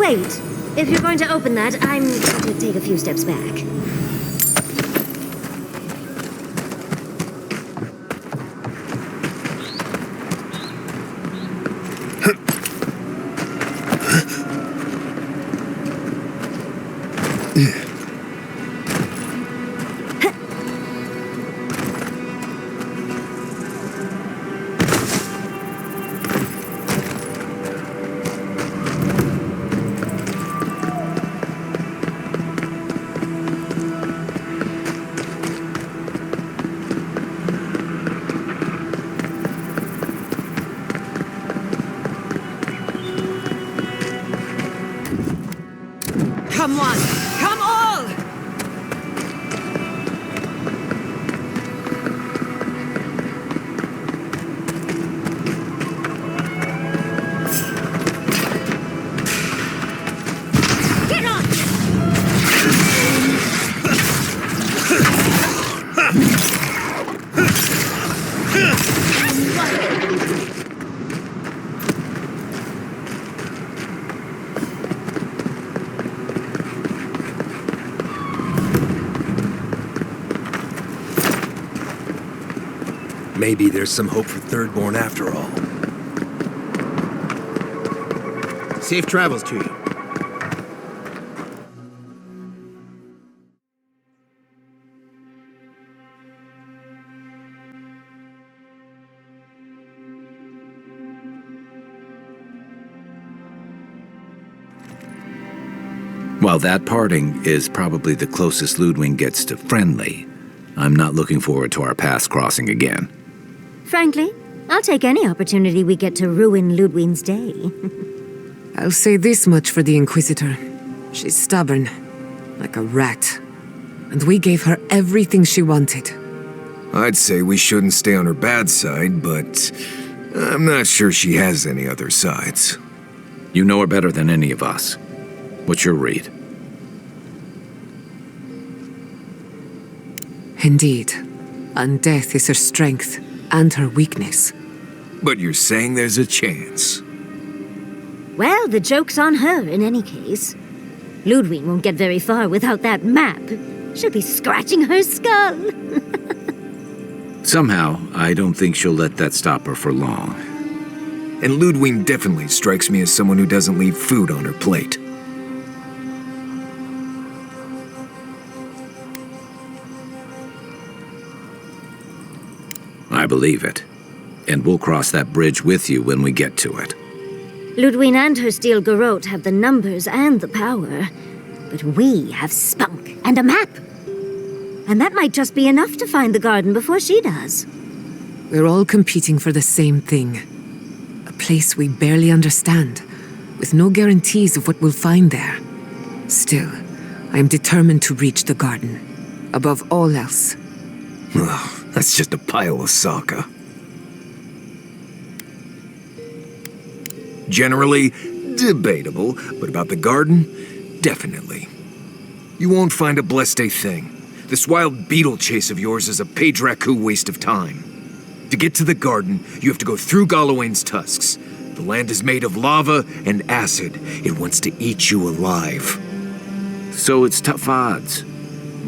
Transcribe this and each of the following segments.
Wait. If you're going to open that, I'm going to take a few steps back. Come on! Come all! Get on! Maybe there's some hope for Thirdborn after all. Safe travels to you. While that parting is probably the closest Ludwig gets to friendly, I'm not looking forward to our paths crossing again. Frankly, I'll take any opportunity we get to ruin Ludwig's day. I'll say this much for the Inquisitor. She's stubborn, like a rat. And we gave her everything she wanted. I'd say we shouldn't stay on her bad side, but I'm not sure she has any other sides. You know her better than any of us. What's your read? Indeed. And death is her strength and her weakness. But you're saying there's a chance. Well, the joke's on her in any case. Ludwig won't get very far without that map. She'll be scratching her skull. Somehow, I don't think she'll let that stop her for long. And Ludwig definitely strikes me as someone who doesn't leave food on her plate. I believe it. And we'll cross that bridge with you when we get to it. Ludwig and her steel garrote have the numbers and the power. But we have spunk and a map. And that might just be enough to find the garden before she does. We're all competing for the same thing. A place we barely understand, with no guarantees of what we'll find there. Still, I am determined to reach the garden, above all else. Ugh, that's just a pile of Sokka. Generally, debatable, but about the garden, definitely. You won't find a blessed a thing. This wild beetle chase of yours is a Padraku waste of time. To get to the garden, you have to go through Galawain's tusks. The land is made of lava and acid. It wants to eat you alive. So it's tough odds.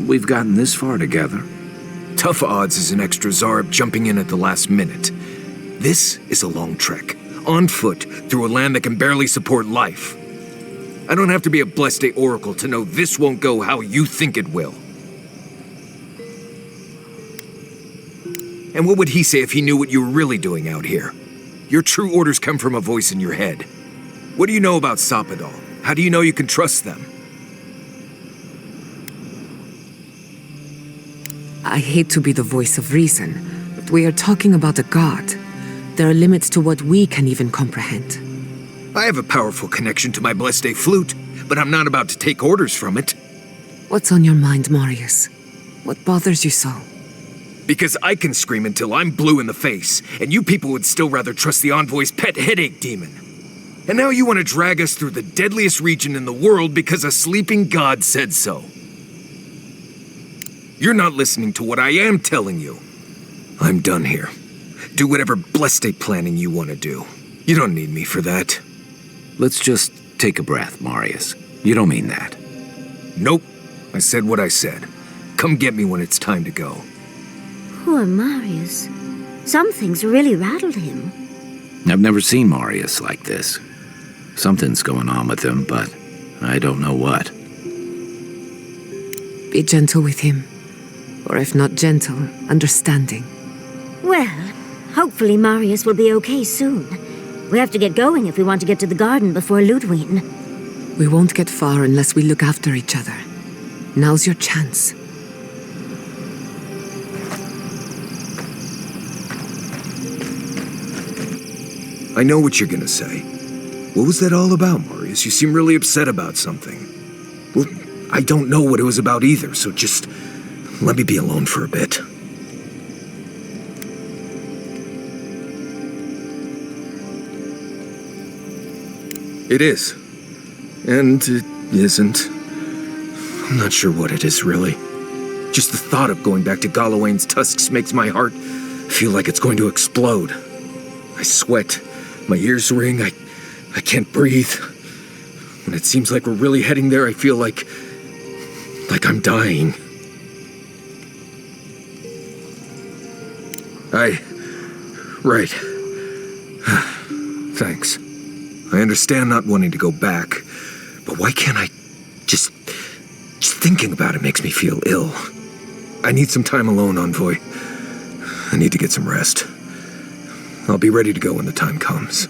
We've gotten this far together. Tough odds is an extra Zarb jumping in at the last minute. This is a long trek, on foot, through a land that can barely support life. I don't have to be a Blessed Oracle to know this won't go how you think it will. And what would he say if he knew what you were really doing out here? Your true orders come from a voice in your head. What do you know about Sapadal? How do you know you can trust them? I hate to be the voice of reason, but we are talking about a god. There are limits to what we can even comprehend. I have a powerful connection to my Blessed flute, but I'm not about to take orders from it. What's on your mind, Marius? What bothers you so? Because I can scream until I'm blue in the face, and you people would still rather trust the Envoy's pet headache demon. And now you want to drag us through the deadliest region in the world because a sleeping god said so. You're not listening to what I am telling you. I'm done here. Do whatever Blessed planning you want to do. You don't need me for that. Let's just take a breath, Marius. You don't mean that. Nope. I said what I said. Come get me when it's time to go. Poor Marius. Some things really rattled him. I've never seen Marius like this. Something's going on with him, but I don't know what. Be gentle with him. Or if not gentle, understanding. Well, hopefully Marius will be okay soon. We have to get going if we want to get to the garden before Ludwig. We won't get far unless we look after each other. Now's your chance. I know what you're gonna say. What was that all about, Marius? You seem really upset about something. Well, I don't know what it was about either, so just let me be alone for a bit. It is. And it isn't. I'm not sure what it is, really. Just the thought of going back to Galawain's tusks makes my heart feel like it's going to explode. I sweat. My ears ring. I can't breathe. When it seems like we're really heading there, I feel like I'm dying. Right. Thanks. I understand not wanting to go back, but why can't I just thinking about it makes me feel ill. I need some time alone, Envoy. I need to get some rest. I'll be ready to go when the time comes.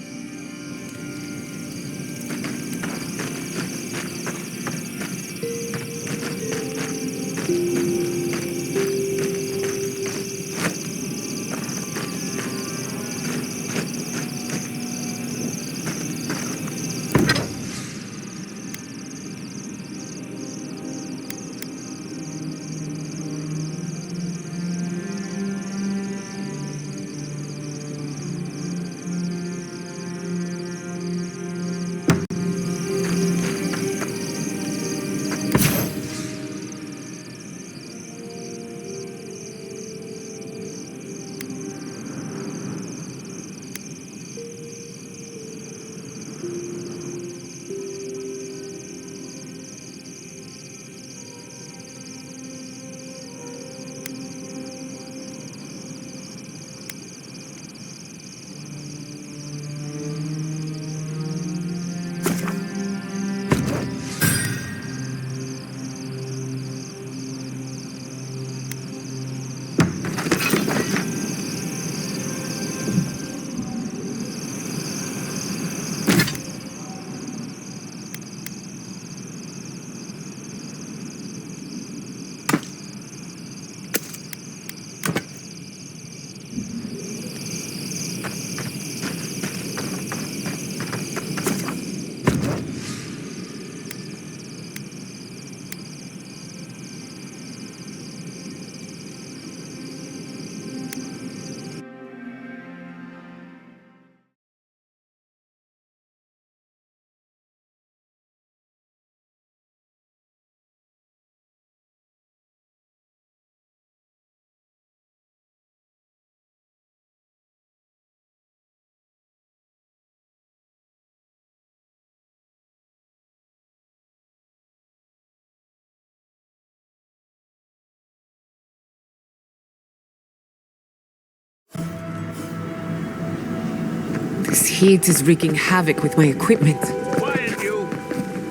This heat is wreaking havoc with my equipment. Quiet, you!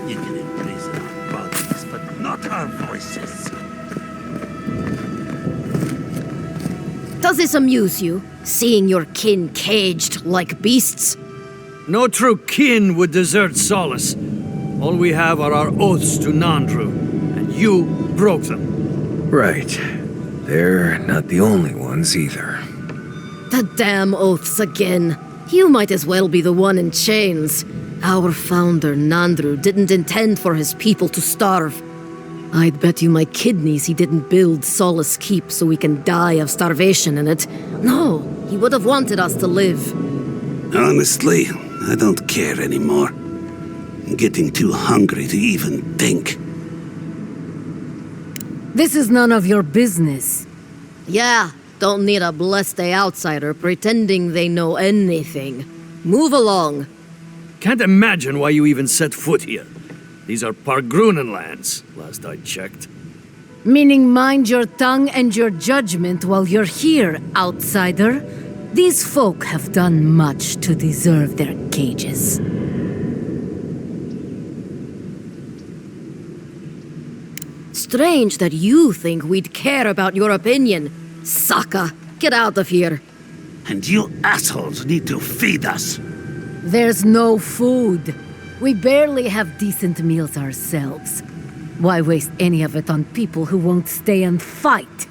You can imprison our bodies, but not our voices. Does this amuse you, seeing your kin caged like beasts? No true kin would desert Solace. All we have are our oaths to Nandru, and you broke them. Right. They're not the only ones either. The damn oaths again. You might as well be the one in chains. Our founder, Nandru, didn't intend for his people to starve. I'd bet you my kidneys he didn't build Solace Keep so we can die of starvation in it. No, he would have wanted us to live. Honestly, I don't care anymore. I'm getting too hungry to even think. This is none of your business. Yeah, don't need a blessed outsider pretending they know anything. Move along. Can't imagine why you even set foot here. These are Pargrunen lands, last I checked. Meaning mind your tongue and your judgment while you're here, outsider. These folk have done much to deserve their cages. Strange that you think we'd care about your opinion. Saka, get out of here. And you assholes need to feed us. There's no food. We barely have decent meals ourselves. Why waste any of it on people who won't stay and fight?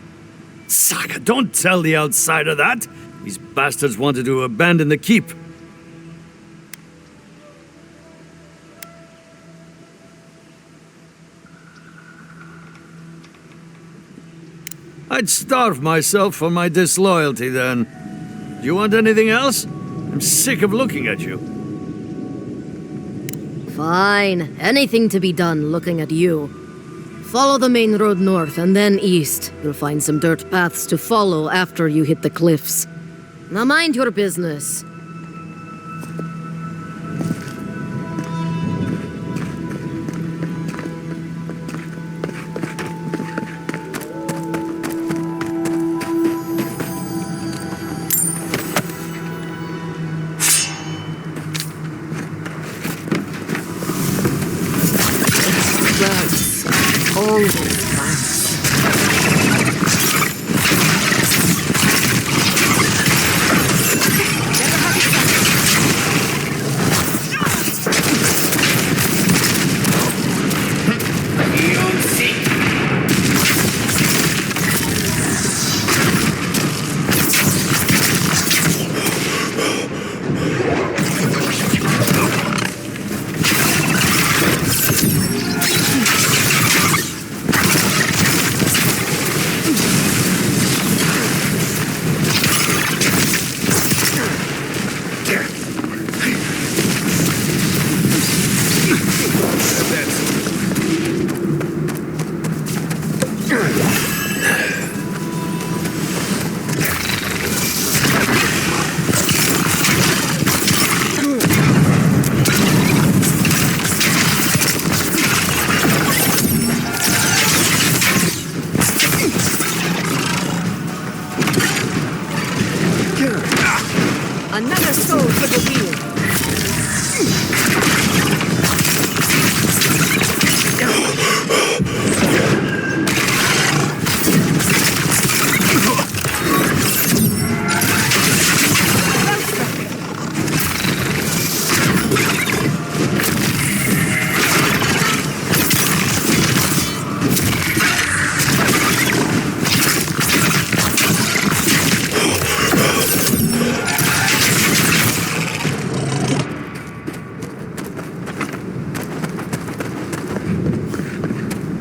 Saka, don't tell the outsider that. These bastards wanted to abandon the keep. I'd starve myself for my disloyalty then. Do you want anything else? I'm sick of looking at you. Fine. Anything to be done looking at you. Follow the main road north and then east. You'll find some dirt paths to follow after you hit the cliffs. Now mind your business. always fun. Another soul for the wheel.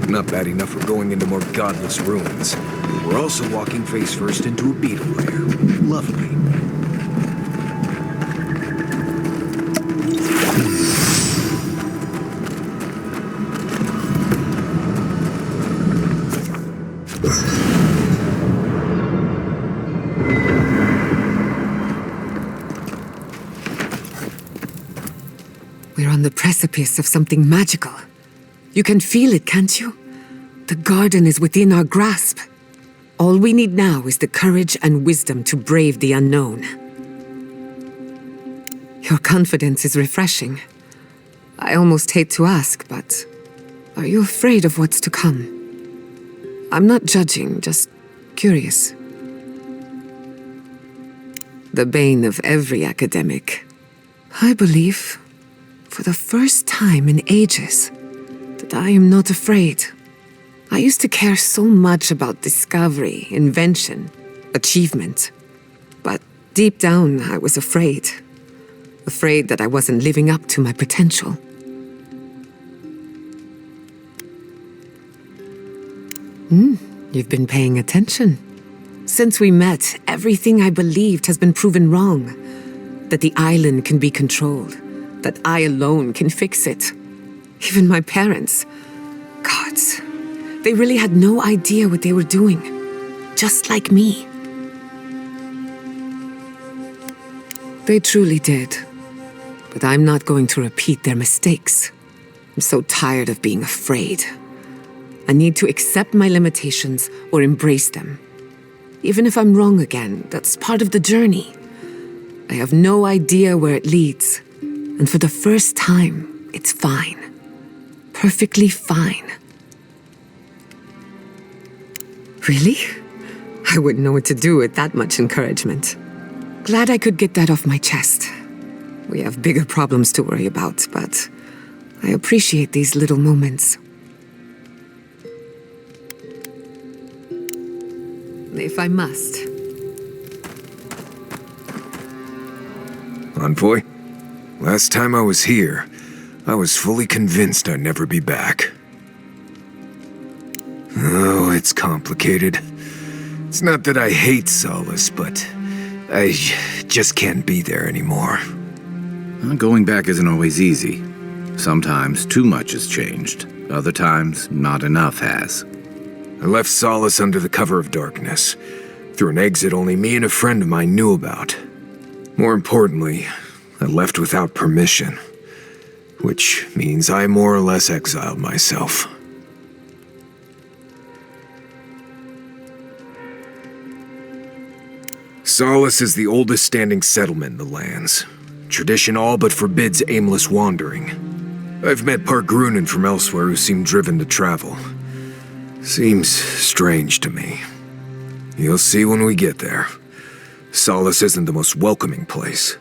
Not bad enough for going into more godless ruins. We're also walking face first into a beetle lair. Lovely. We're on the precipice of something magical. You can feel it, can't you? The garden is within our grasp. All we need now is the courage and wisdom to brave the unknown. Your confidence is refreshing. I almost hate to ask, but are you afraid of what's to come? I'm not judging, just curious. The bane of every academic. I believe, for the first time in ages, that I am not afraid. I used to care so much about discovery, invention, achievement. But deep down, I was afraid. Afraid that I wasn't living up to my potential. You've been paying attention. Since we met, everything I believed has been proven wrong. That the island can be controlled. That I alone can fix it. Even my parents. Gods. They really had no idea what they were doing. Just like me. They truly did. But I'm not going to repeat their mistakes. I'm so tired of being afraid. I need to accept my limitations or embrace them. Even if I'm wrong again, that's part of the journey. I have no idea where it leads. And for the first time, it's fine. Perfectly fine. Really? I wouldn't know what to do with that much encouragement. Glad I could get that off my chest. We have bigger problems to worry about, but I appreciate these little moments. If I must. Envoy, last time I was here, I was fully convinced I'd never be back. Oh, it's complicated. It's not that I hate Solace, but I just can't be there anymore. Going back isn't always easy. Sometimes too much has changed. Other times, not enough has. I left Solace under the cover of darkness, through an exit only me and a friend of mine knew about. More importantly, I left without permission, which means I more or less exiled myself. Solace is the oldest standing settlement in the lands. Tradition all but forbids aimless wandering. I've met Pargrunen from elsewhere who seem driven to travel. Seems strange to me. You'll see when we get there. Solace isn't the most welcoming place,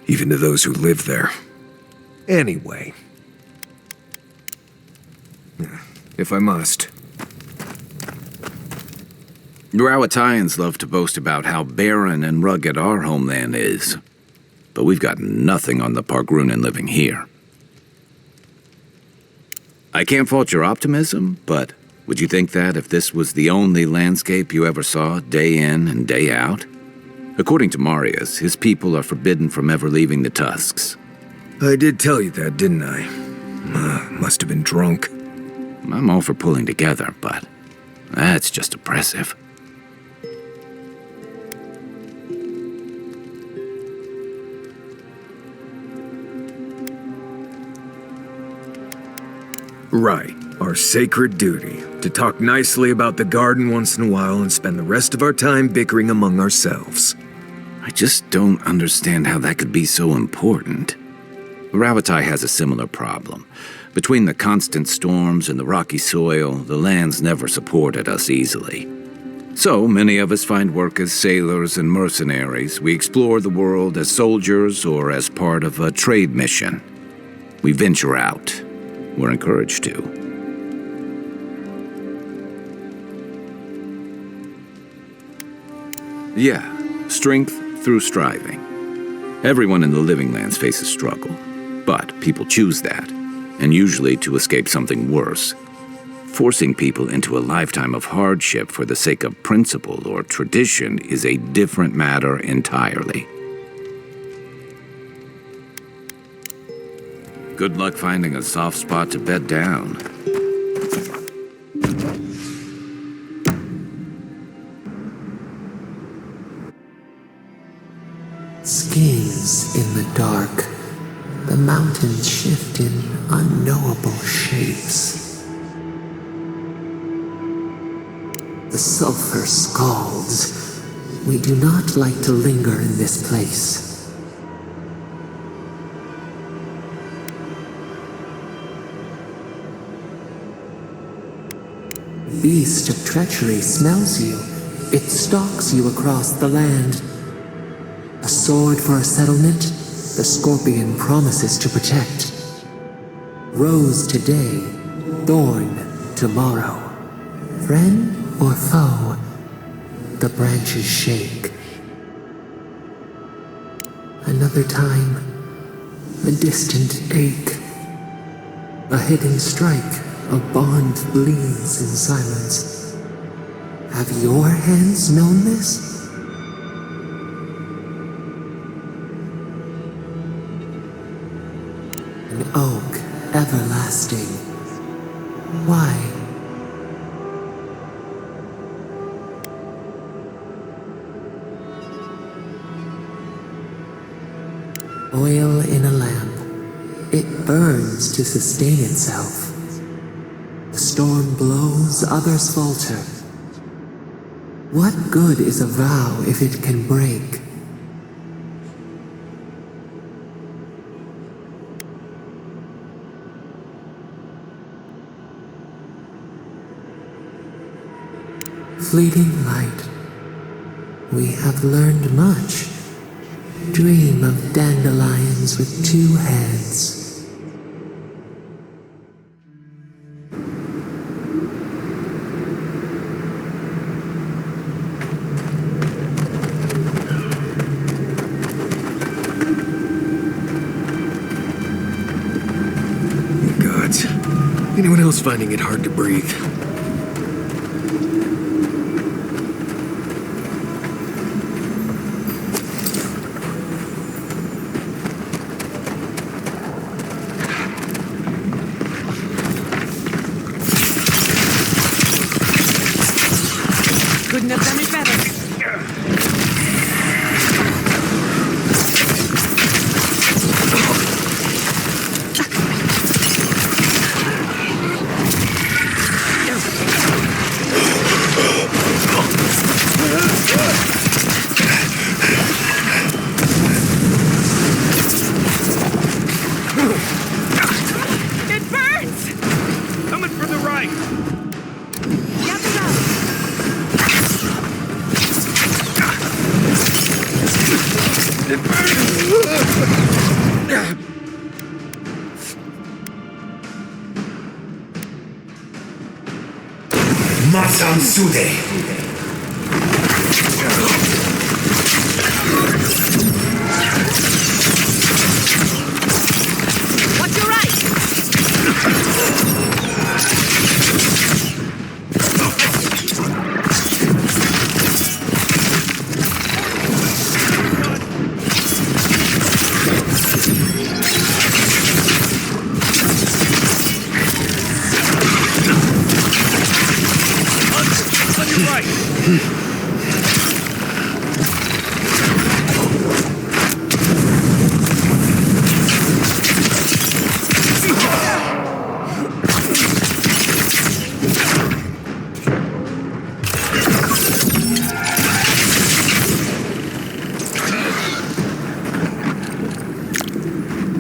even to those who live there. Anyway. If I must. Rawatayans love to boast about how barren and rugged our homeland is. But we've got nothing on the Pargrunan living here. I can't fault your optimism, but would you think that if this was the only landscape you ever saw, day in and day out? According to Marius, his people are forbidden from ever leaving the Tusks. I did tell you that, didn't I? Must have been drunk. I'm all for pulling together, but that's just oppressive. Right, our sacred duty, to talk nicely about the garden once in a while and spend the rest of our time bickering among ourselves. I just don't understand how that could be so important. Ravatai has a similar problem. Between the constant storms and the rocky soil, the lands never supported us easily. So many of us find work as sailors and mercenaries. We explore the world as soldiers or as part of a trade mission. We venture out. We're encouraged to. Yeah, strength through striving. Everyone in the Living Lands faces struggle, but people choose that, and usually to escape something worse. Forcing people into a lifetime of hardship for the sake of principle or tradition is a different matter entirely. Good luck finding a soft spot to bed down. Schemes in the dark. The mountains shift in unknowable shapes. The sulfur scalds. We do not like to linger in this place. Beast of treachery smells you. It stalks you across the land. A sword for a settlement, the scorpion promises to protect. Rose today, thorn tomorrow. Friend or foe, the branches shake. Another time, a distant ache. A hidden strike, a bond bleeds in silence. Have your hands known this? An oak everlasting. Why? Oil in a lamp. It burns to sustain itself. The storm blows, others falter. What good is a vow if it can break? Fleeting light. We have learned much. Dream of dandelions with two heads. Gods. Anyone else finding it hard to breathe? Couldn't have done it better. It burns! Coming from the right! Yeah, Masam Sude. Watch your right! On your right!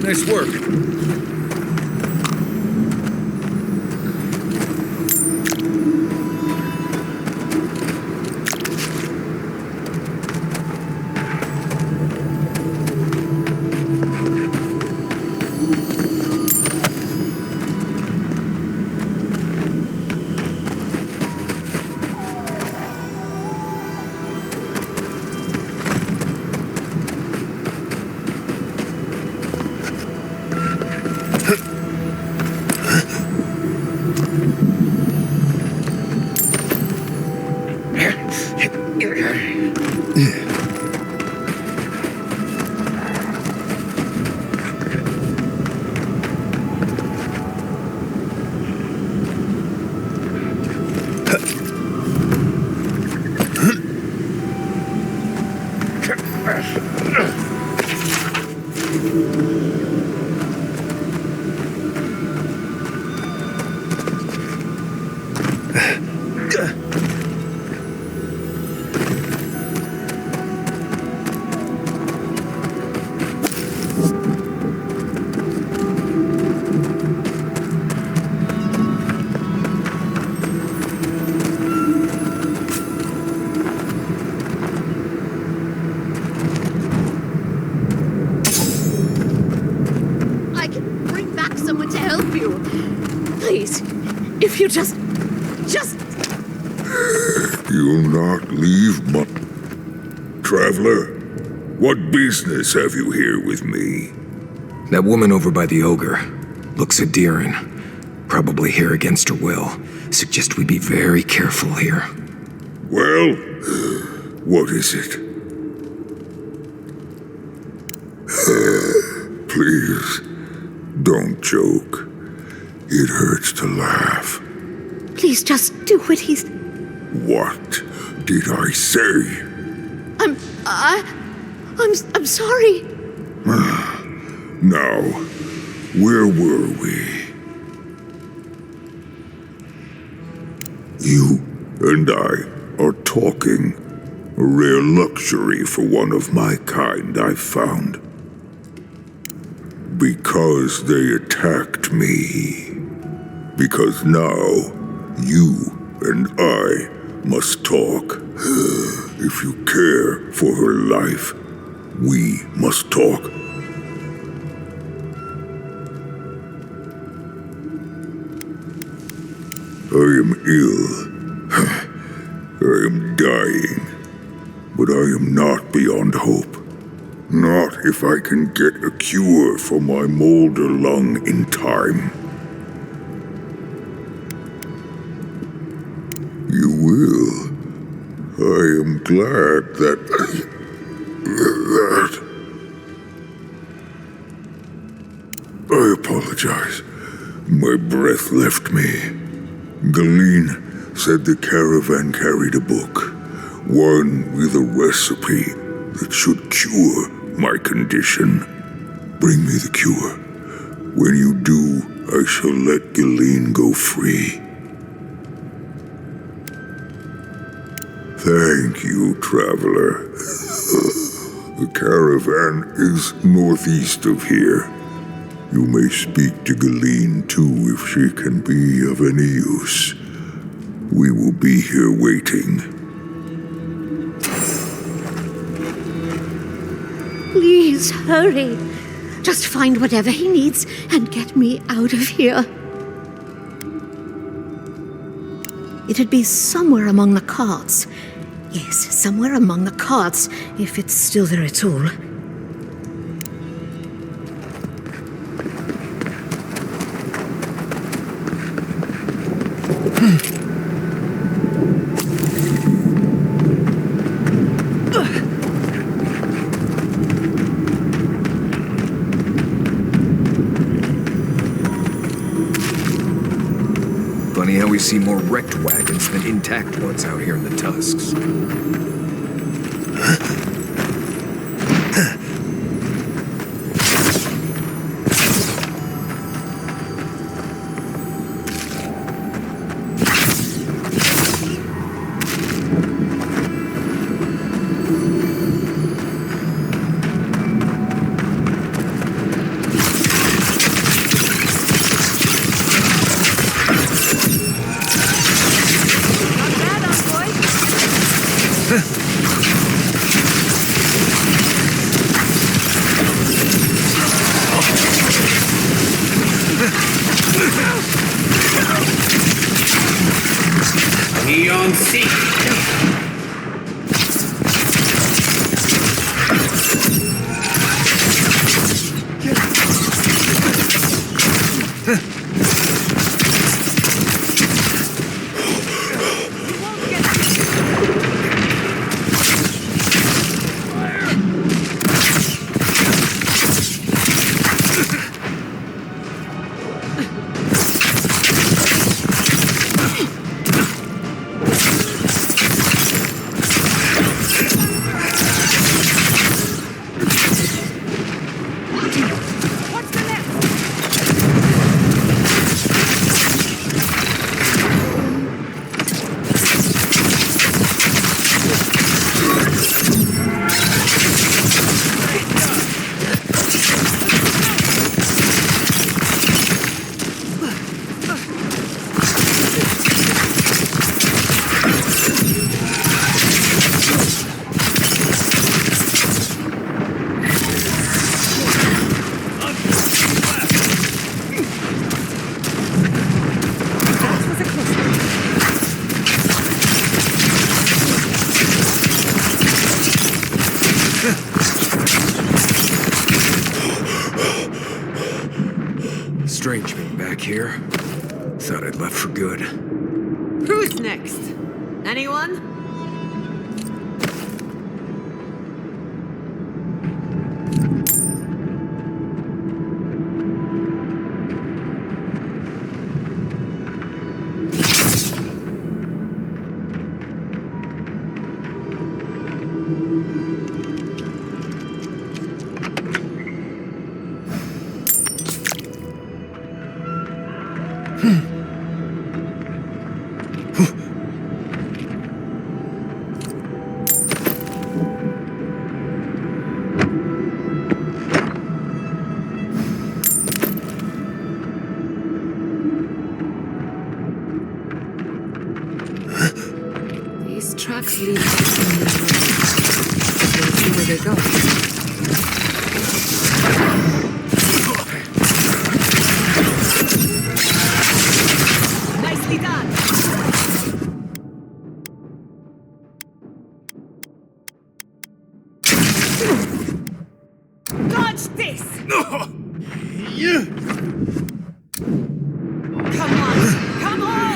Nice work. I can bring back someone to help you. Please, if you just... You'll not leave, Traveler, what business have you here with me? That woman over by the ogre looks Adiran. Probably here against her will. Suggest we be very careful here. Well, what is it? Please, don't joke. It hurts to laugh. Please just do what he's... What did I say? I'm sorry. Now, where were we? You and I are talking. A rare luxury for one of my kind, I've found. Because they attacked me. Because now, you and I must talk. If you care for her life, we must talk. I am ill. I am dying. But I am not beyond hope. Not if I can get a cure for my molder lung in time. You will. I am glad that... I apologize. My breath left me. Galeen said the caravan carried a book. One with a recipe that should cure my condition. Bring me the cure. When you do, I shall let Galeen go free. Thank you, traveler. The caravan is northeast of here. You may speak to Galeen too if she can be of any use. We will be here waiting. Please, hurry. Just find whatever he needs and get me out of here. It'd be somewhere among the carts. Yes, somewhere among the carts, if it's still there at all. Funny how we see more wrecked wagons than intact ones out here in the Tusks. Neon Seek! Strange being back here. Thought I'd left for good. Who's next? Anyone? These tracks lead to the Let's see where they go. Nicely done! Dodge this! Come on! Come on!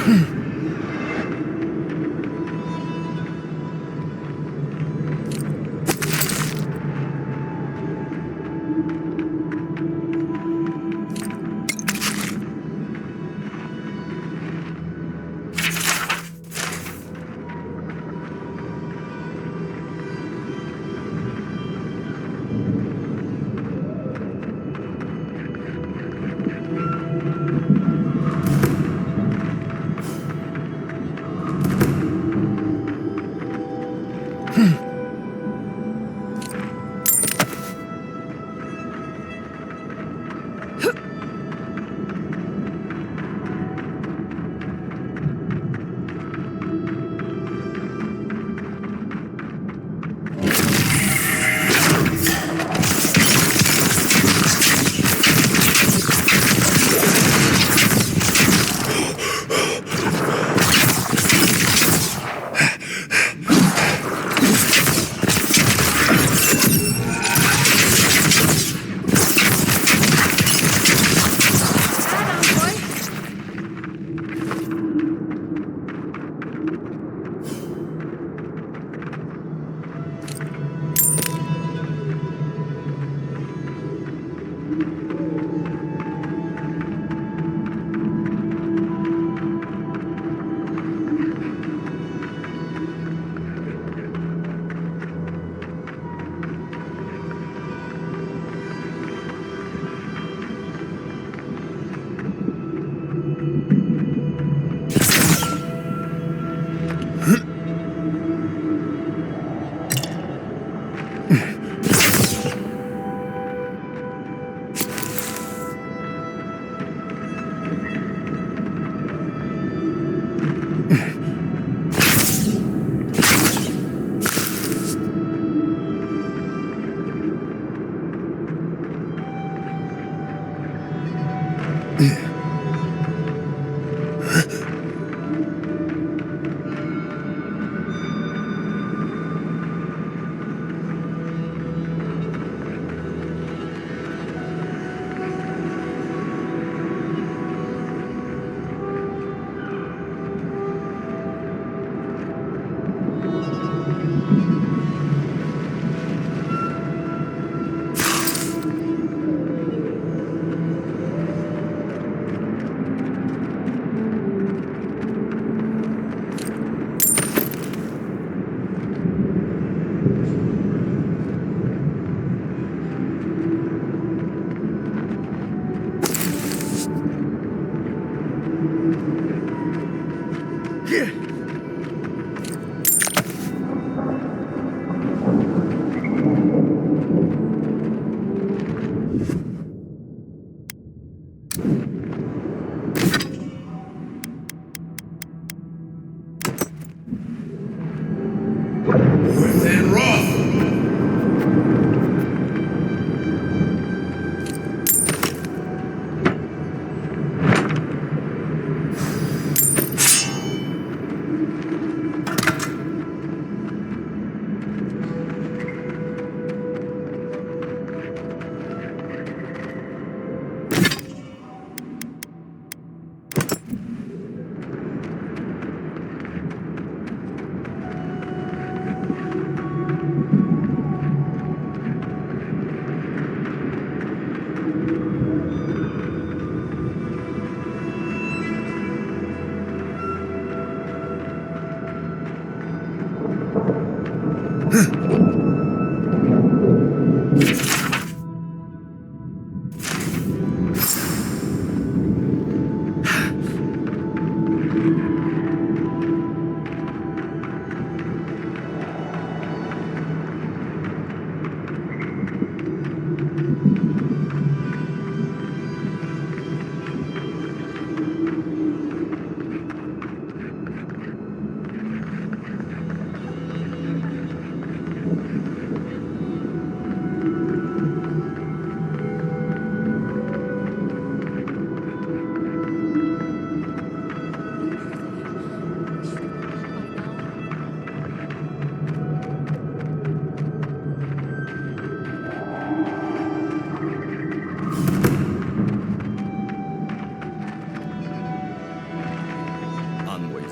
and wrath.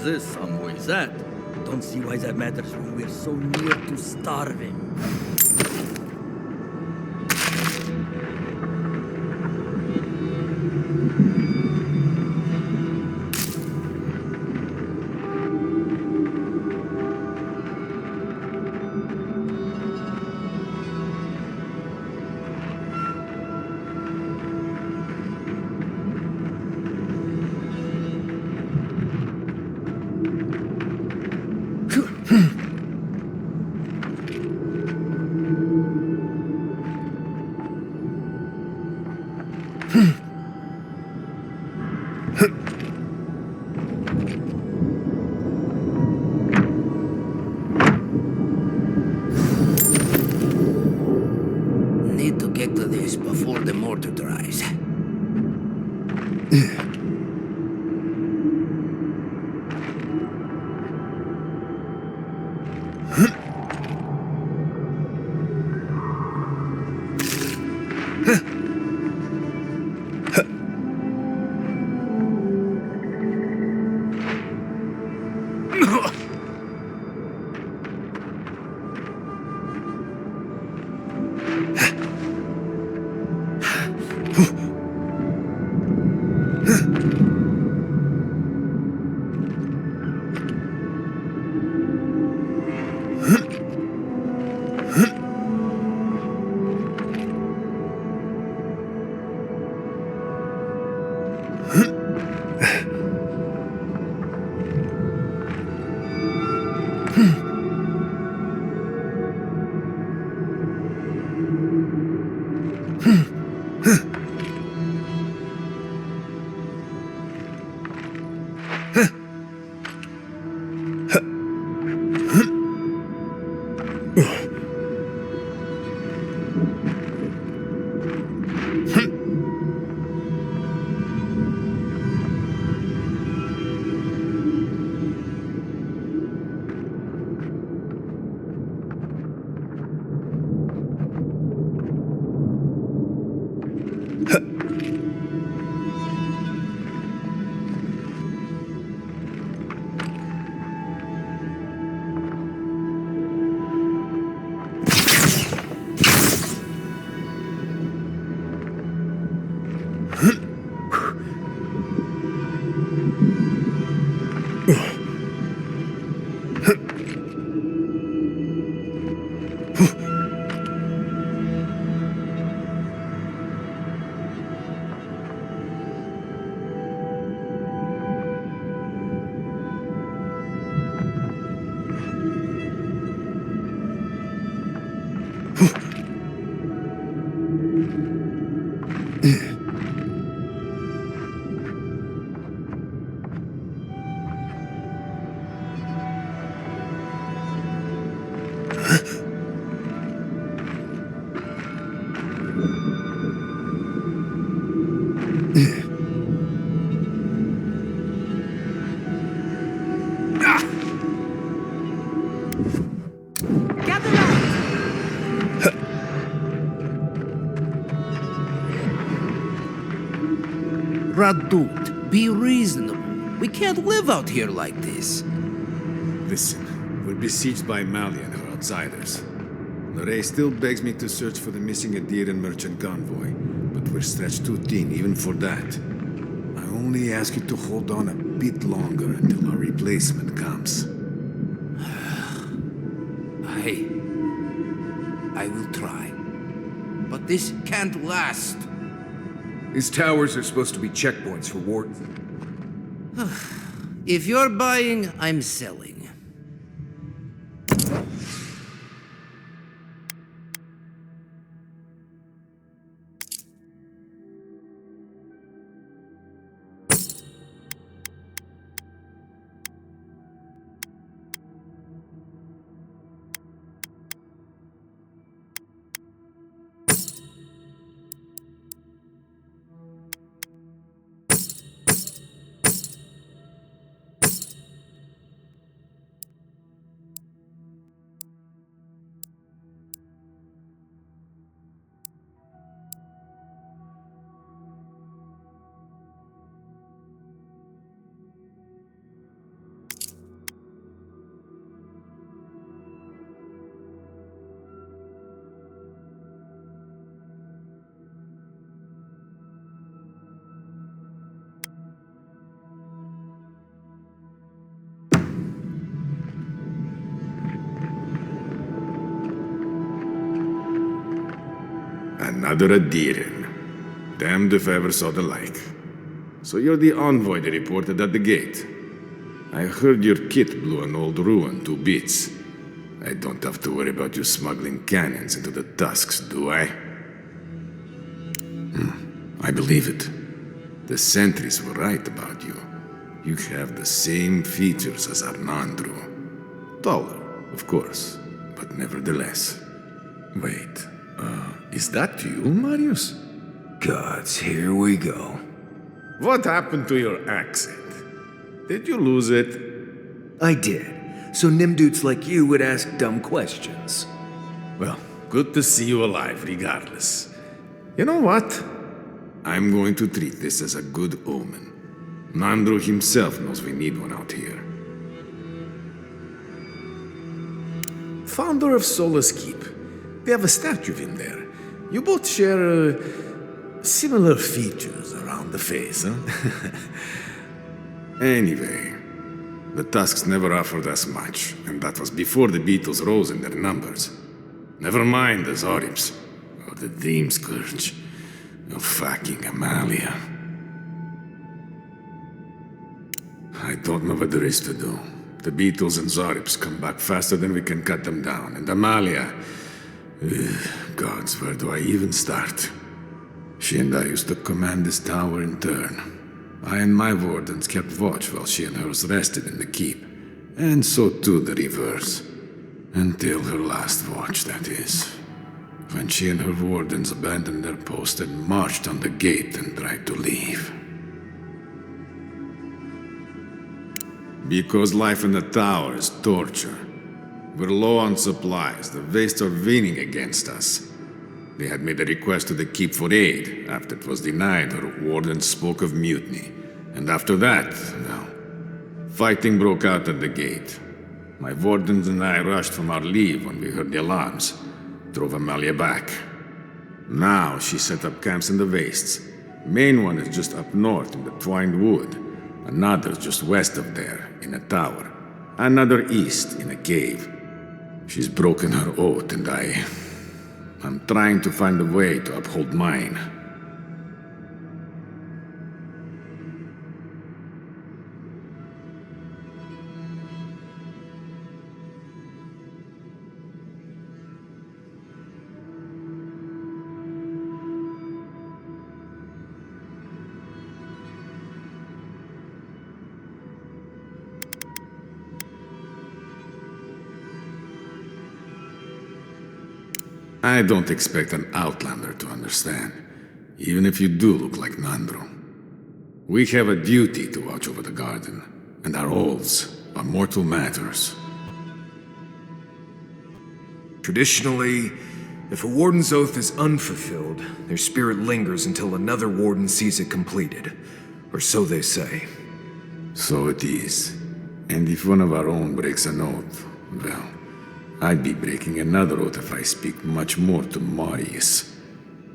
This, some ways that. Don't see why that matters when we're so near to starving. Need to get to this before the mortar dries. Huh? Radut, be reasonable. We can't live out here like this. Listen, we're besieged by Mali and her outsiders. Lorraine still begs me to search for the missing Adiran merchant convoy, but we're stretched too thin even for that. I only ask you to hold on a bit longer until our replacement comes. I will try. But this can't last. These towers are supposed to be checkpoints for Warden. If you're buying, I'm selling. Another Adiran. Damned if I ever saw the like. So you're the envoy they reported at the gate. I heard your kit blew an old ruin to bits. I don't have to worry about you smuggling cannons into the tusks, do I? I believe it. The sentries were right about you. You have the same features as Arnandro. Taller, of course, but nevertheless. Wait, is that you, Marius? Gods, here we go. What happened to your accent? Did you lose it? I did. So Nimdudes like you would ask dumb questions. Well, good to see you alive, regardless. You know what? I'm going to treat this as a good omen. Nandro himself knows we need one out here. Founder of Solace Keep. They have a statue of him there. You both share similar features around the face, huh? Anyway, the Tusks never offered us much, and that was before the Beatles rose in their numbers. Never mind the Zoribs, or the Dream Scourge, or fucking Amalia. I don't know what there is to do. The Beatles and Zoribs come back faster than we can cut them down, and Amalia... gods, where do I even start? She and I used to command this tower in turn. I and my wardens kept watch while she and hers rested in the keep. And so too the reverse. Until her last watch, that is. When she and her wardens abandoned their post and marched on the gate and tried to leave. Because life in the tower is torture. We're low on supplies. The Vastes are leaning against us. They had made a request to the keep for aid. After it was denied, her wardens spoke of mutiny. And after that, well, fighting broke out at the gate. My wardens and I rushed from our leave when we heard the alarms. Drove Amalia back. Now she set up camps in the Vastes. Main one is just up north in the Twined Wood. Another just west of there, in a tower. Another east, in a cave. She's broken her oath, and I'm trying to find a way to uphold mine. I don't expect an outlander to understand, even if you do look like Nandro. We have a duty to watch over the garden, and our oaths are mortal matters. Traditionally, if a warden's oath is unfulfilled, their spirit lingers until another warden sees it completed. Or so they say. So it is. And if one of our own breaks an oath, well, I'd be breaking another oath if I speak much more to Marius.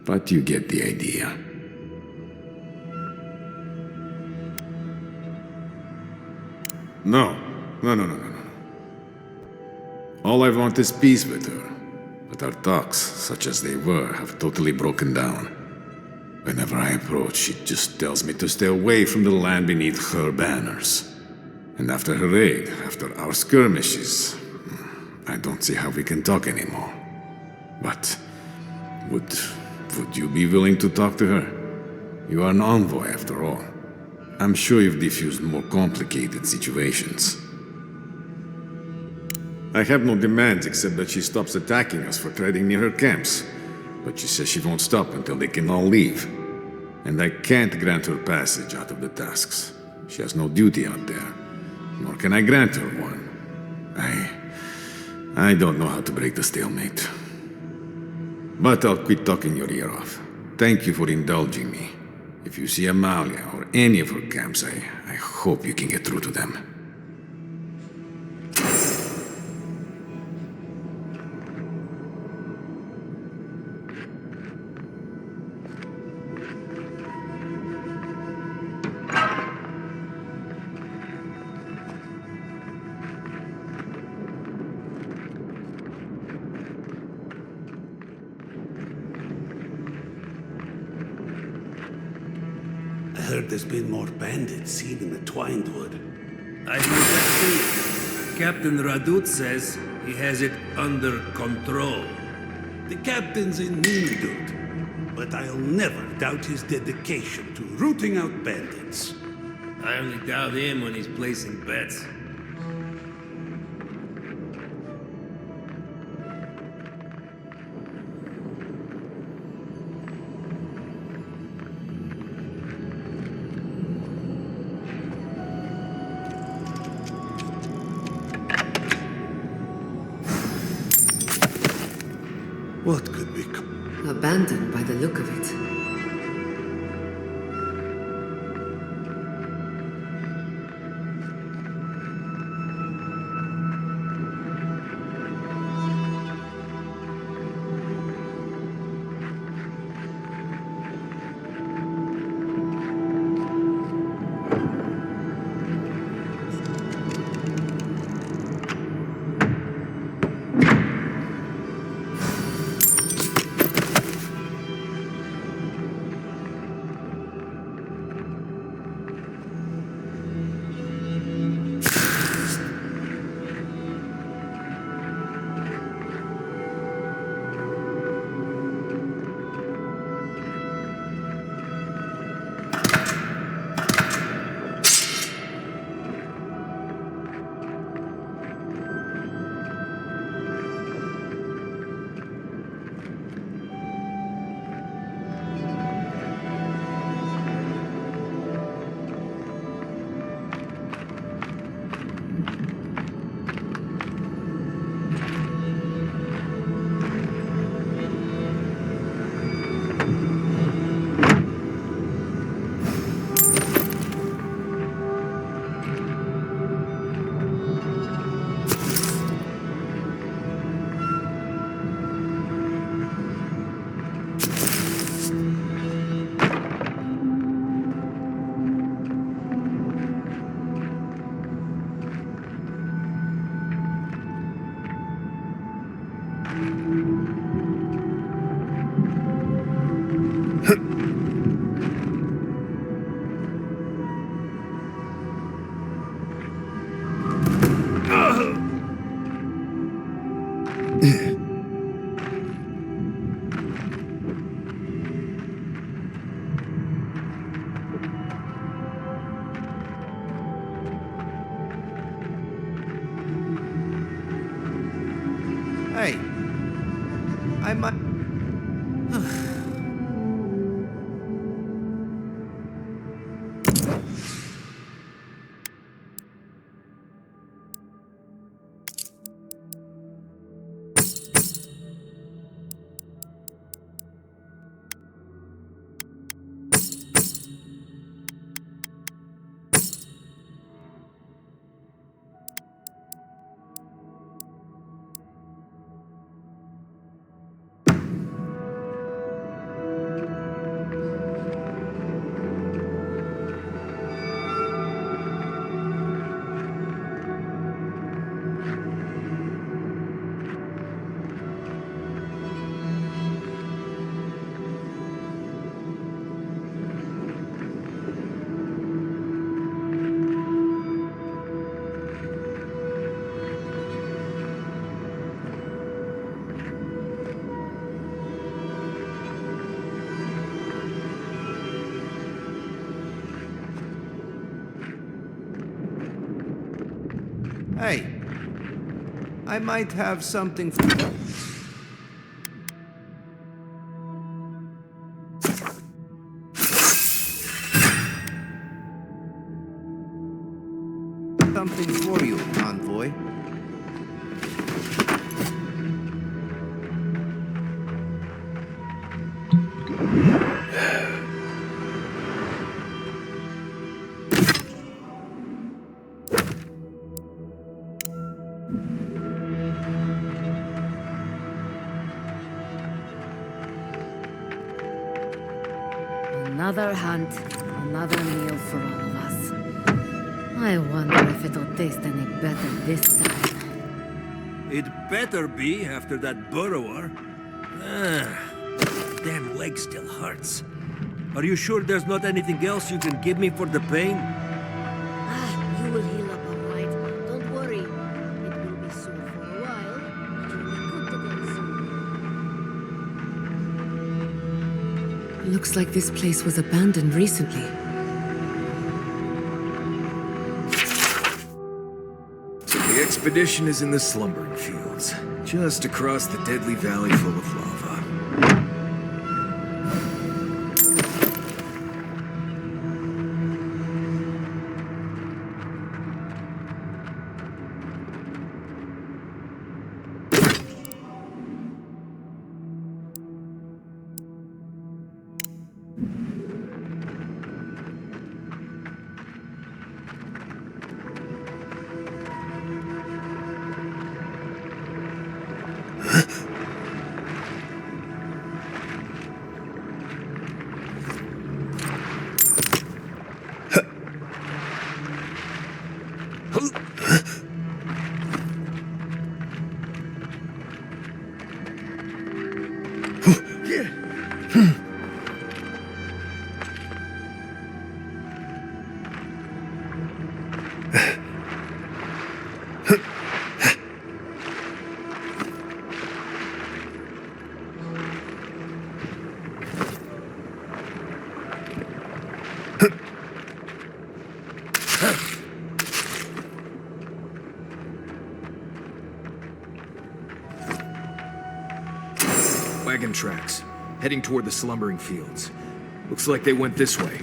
But you get the idea. No. No. All I want is peace with her. But our talks, such as they were, have totally broken down. Whenever I approach, she just tells me to stay away from the land beneath her banners. And after her raid, after our skirmishes, I don't see how we can talk anymore. But would you be willing to talk to her? You are an envoy, after all. I'm sure you've diffused more complicated situations. I have no demands except that she stops attacking us for treading near her camps. But she says she won't stop until they can all leave. And I can't grant her passage out of the tasks. She has no duty out there. Nor can I grant her one. I don't know how to break the stalemate. But I'll quit talking your ear off. Thank you for indulging me. If you see Amalia or any of her camps, I hope you can get through to them. I heard there's been more bandits seen in the Twined Wood. I heard that too. Captain Radut says he has it under control. The captain's in Nimdut, but I'll never doubt his dedication to rooting out bandits. I only doubt him when he's placing bets. What could be... Abandoned by the look of it. Hey, I might... Hey, I might have something something for you, envoy. Another hunt, another meal for all of us. I wonder if it'll taste any better this time. It better be after that burrower. Damn leg still hurts. Are you sure there's not anything else you can give me for the pain? You will heal up all right. Don't worry. It will be sore for a while, but you'll be good again soon. Looks like this place was abandoned recently. So the expedition is in the slumbering fields, just across the deadly valley full of lava. Wagon tracks, heading toward the slumbering fields. Looks like they went this way.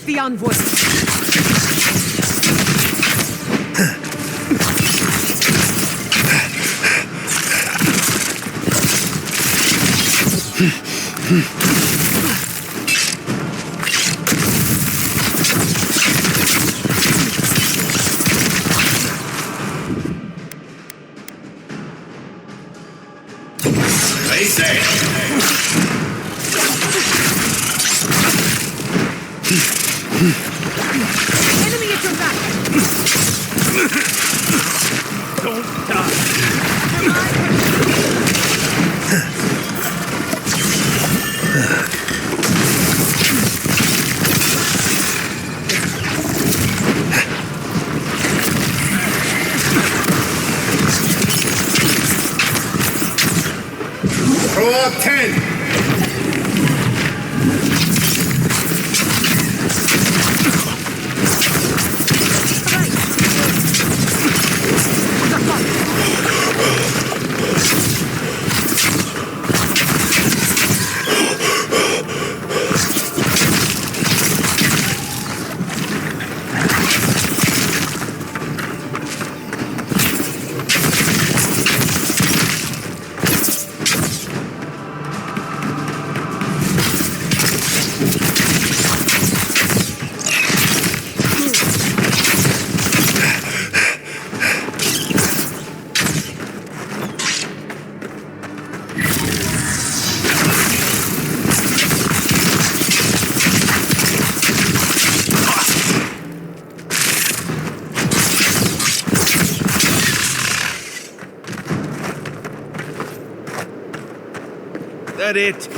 The envoy. Don't die. Throw out 10! That it?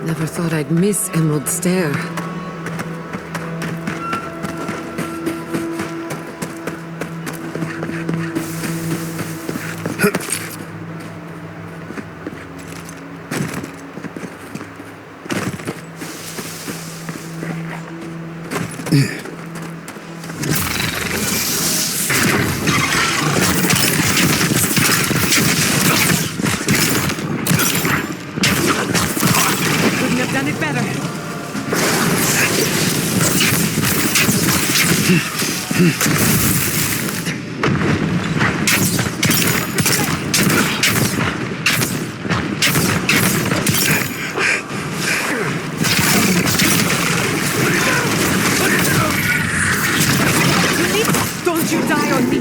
Never thought I'd miss Emerald Stair. Couldn't have done it better. Don't you die on me.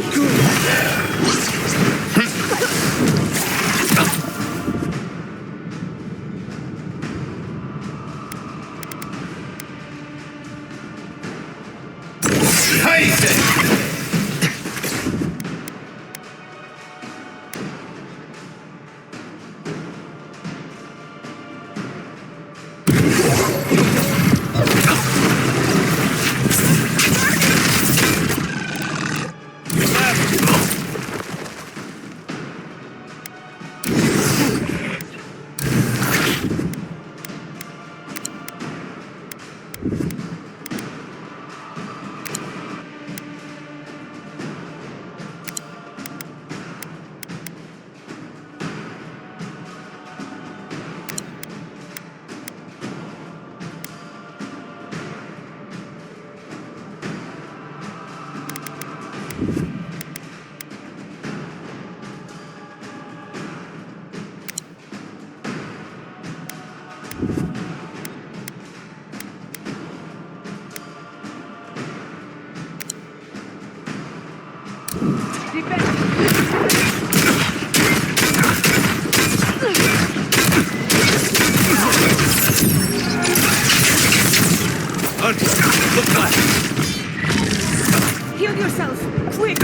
Here Heal yourself! Quick!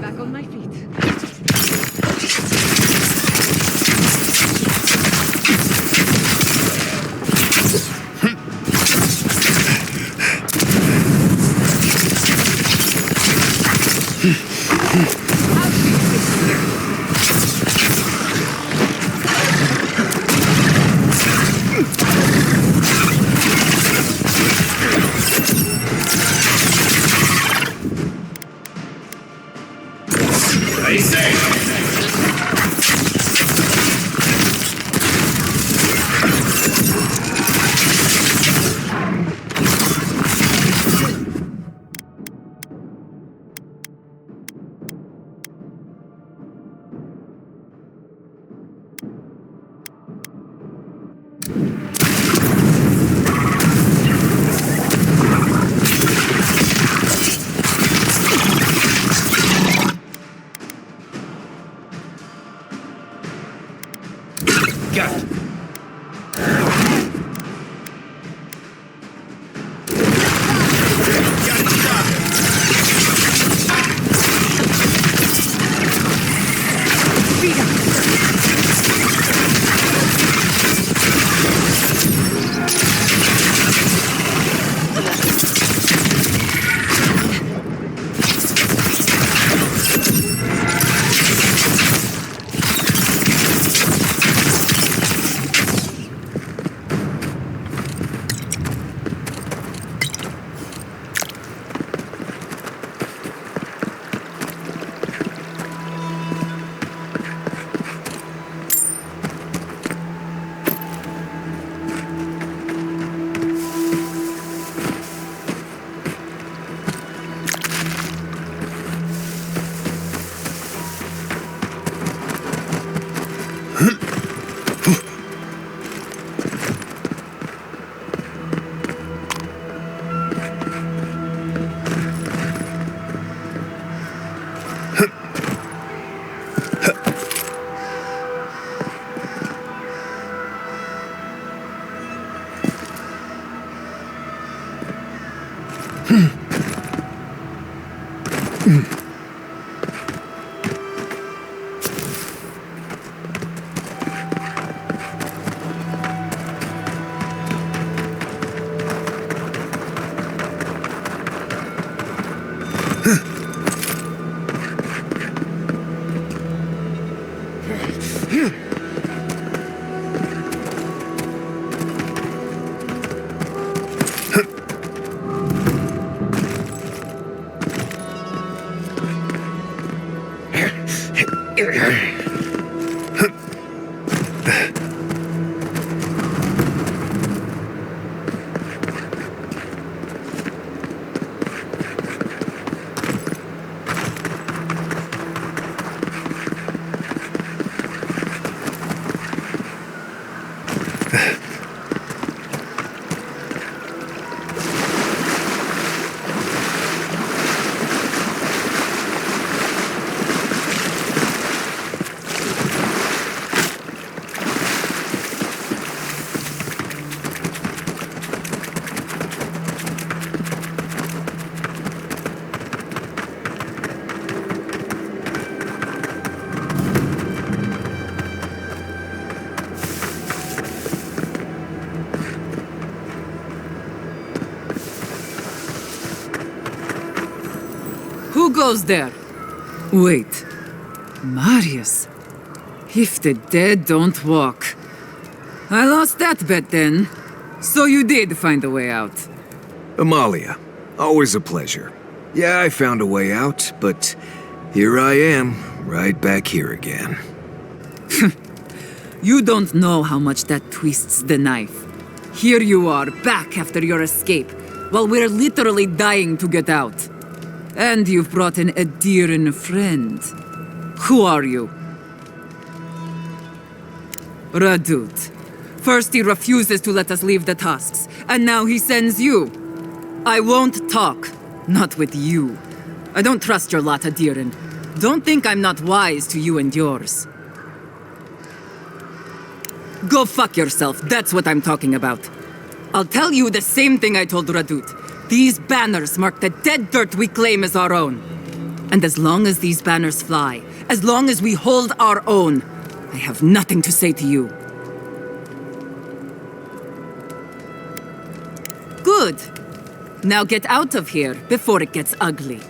Back on my feet. Who goes there? Wait. Marius. If the dead don't walk. I lost that bet then. So you did find a way out. Amalia, always a pleasure. Yeah, I found a way out, but here I am, right back here again. You don't know how much that twists the knife. Here you are, back after your escape, while we're literally dying to get out. And you've brought an Adiran friend. Who are you? Radut. First he refuses to let us leave the tusks, and now he sends you. I won't talk. Not with you. I don't trust your lot, Adiran. Don't think I'm not wise to you and yours. Go fuck yourself, that's what I'm talking about. I'll tell you the same thing I told Radut. These banners mark the dead dirt we claim as our own. And as long as these banners fly, as long as we hold our own, I have nothing to say to you. Good. Now get out of here before it gets ugly.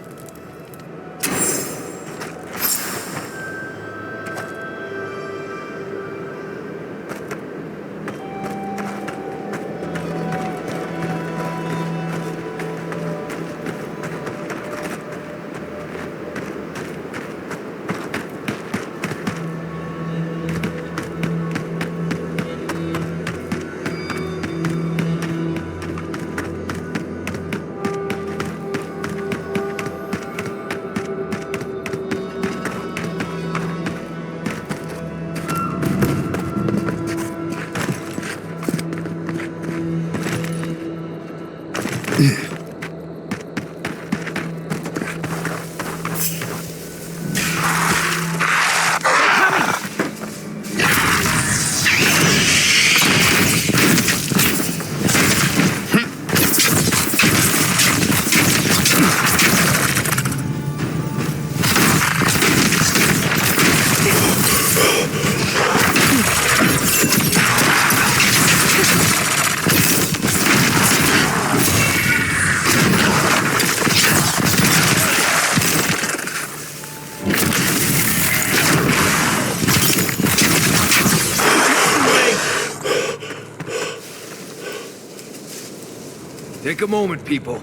Take a moment, people.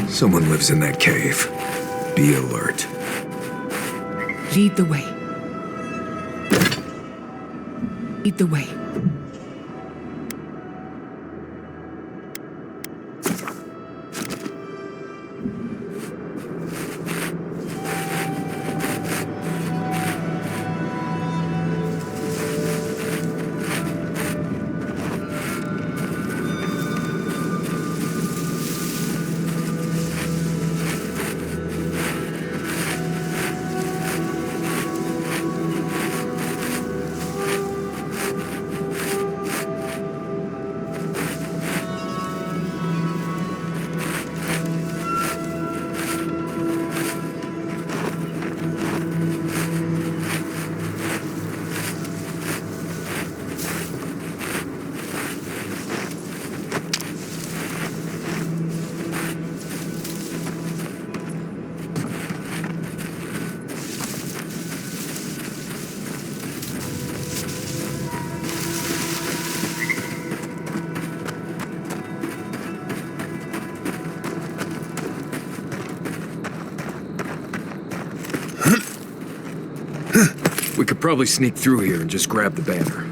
Someone lives in that cave. Be alert. Lead the way. Lead the way. We could probably sneak through here and just grab the banner.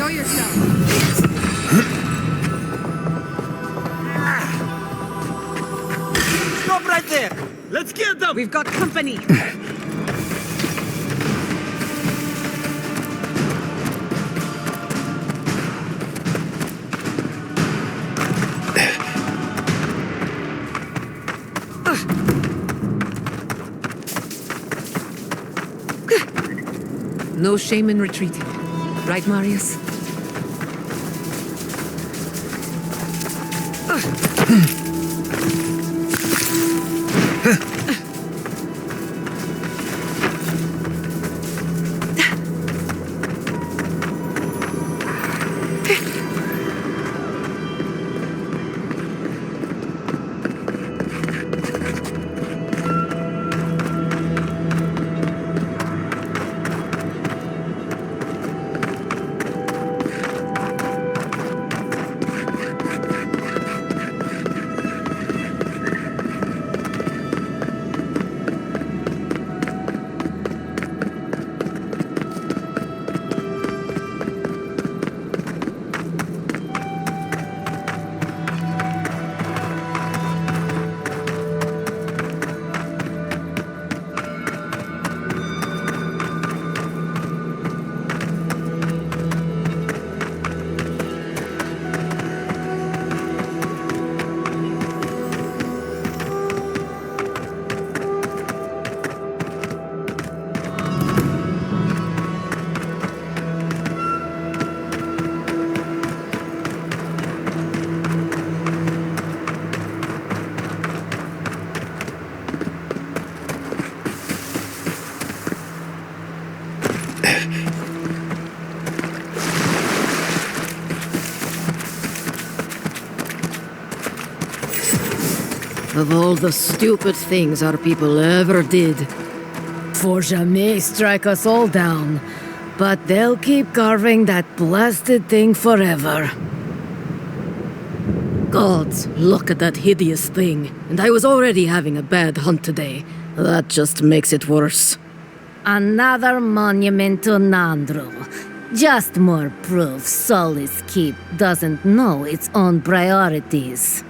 Show yourself. Stop right there! Let's get them! We've got company. No shame in retreating. Right, Marius? Of all the stupid things our people ever did. Forja may strike us all down, but they'll keep carving that blasted thing forever. Gods, look at that hideous thing. And I was already having a bad hunt today. That just makes it worse. Another monument to Nandru. Just more proof Sully's keep doesn't know its own priorities.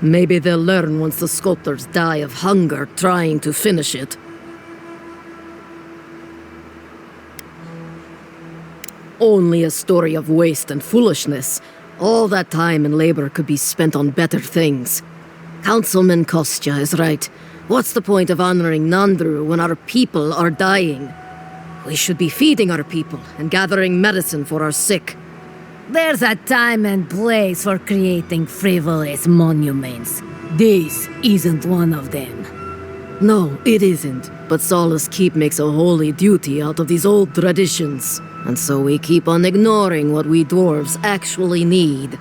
Maybe they'll learn once the sculptors die of hunger trying to finish it. Only a story of waste and foolishness. All that time and labor could be spent on better things. Councilman Kostya is right. What's the point of honoring Nandru when our people are dying? We should be feeding our people and gathering medicine for our sick. There's a time and place for creating frivolous monuments. This isn't one of them. No, it isn't. But Solace Keep makes a holy duty out of these old traditions. And so we keep on ignoring what we dwarves actually need.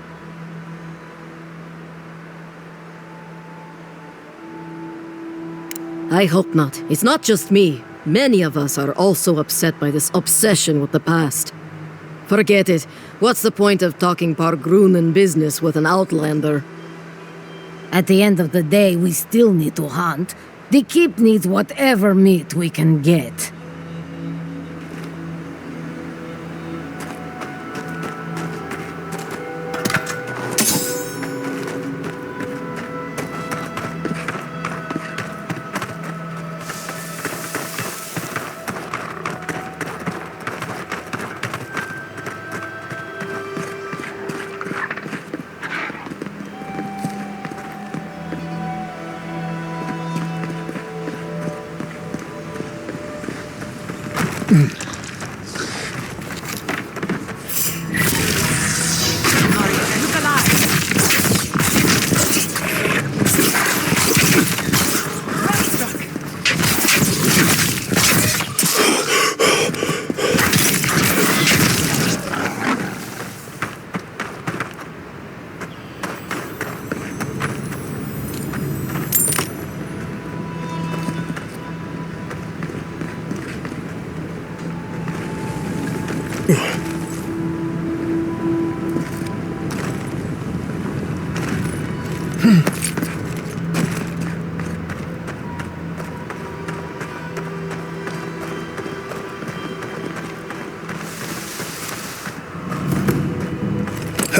I hope not. It's not just me. Many of us are also upset by this obsession with the past. Forget it. What's the point of talking Pargrunen business with an outlander? At the end of the day, we still need to hunt. The keep needs whatever meat we can get.